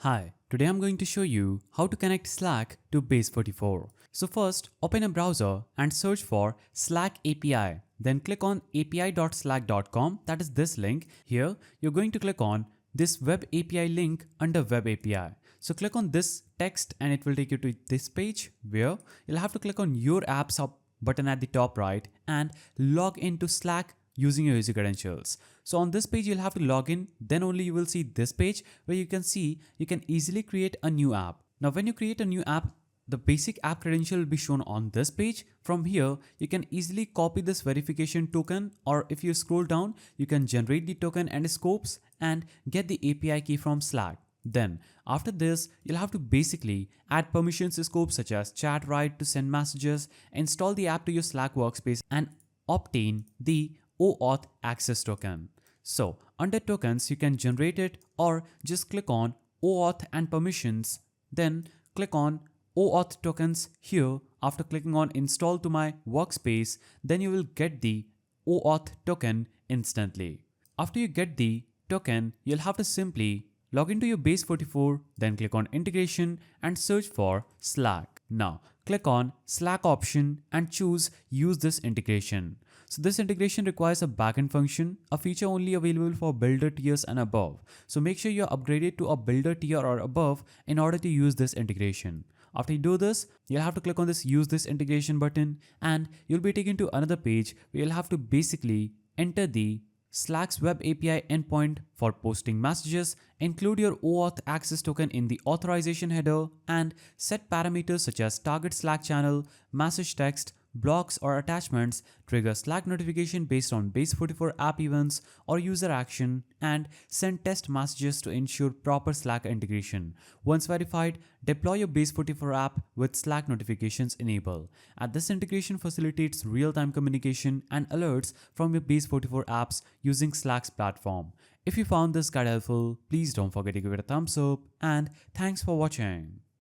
Hi, today I'm going to show you how to connect Slack to Base44. So first, open a browser and search for Slack API. Then click on api.slack.com, that is this link. Here, you're going to click on this Web API link under Web API. So click on this text and it will take you to this page where you'll have to click on Your Apps Up button at the top right and log into Slack using your user credentials. So on this page, you'll have to log in, then only you will see this page where you can see you can easily create a new app. Now, when you create a new app, the basic app credential will be shown on this page. From here, you can easily copy this verification token, or if you scroll down, you can generate the token and scopes and get the API key from Slack. Then after this, you'll have to basically add permissions scopes such as chat write to send messages, install the app to your Slack workspace and obtain the OAuth access token. So under tokens, you can generate it or just click on OAuth and permissions. Then click on OAuth tokens here. After clicking on install to my workspace, then you will get the OAuth token instantly. After you get the token, you'll have to simply log into your Base44, then click on integration and search for Slack. Now click on Slack option and choose use this integration. So this integration requires a backend function, a feature only available for builder tiers and above. So make sure you're upgraded to a builder tier or above in order to use this integration. After you do this, you'll have to click on this use this integration button and you'll be taken to another page where you'll have to basically enter the Slack's web API endpoint for posting messages, include your OAuth access token in the authorization header and set parameters such as target Slack channel, message text, blocks or attachments, trigger Slack notification based on Base44 app events or user action, and send test messages to ensure proper Slack integration. Once verified, deploy your Base44 app with Slack notifications enabled. And this integration facilitates real-time communication and alerts from your Base44 apps using Slack's platform. If you found this guide helpful, please don't forget to give it a thumbs up and thanks for watching.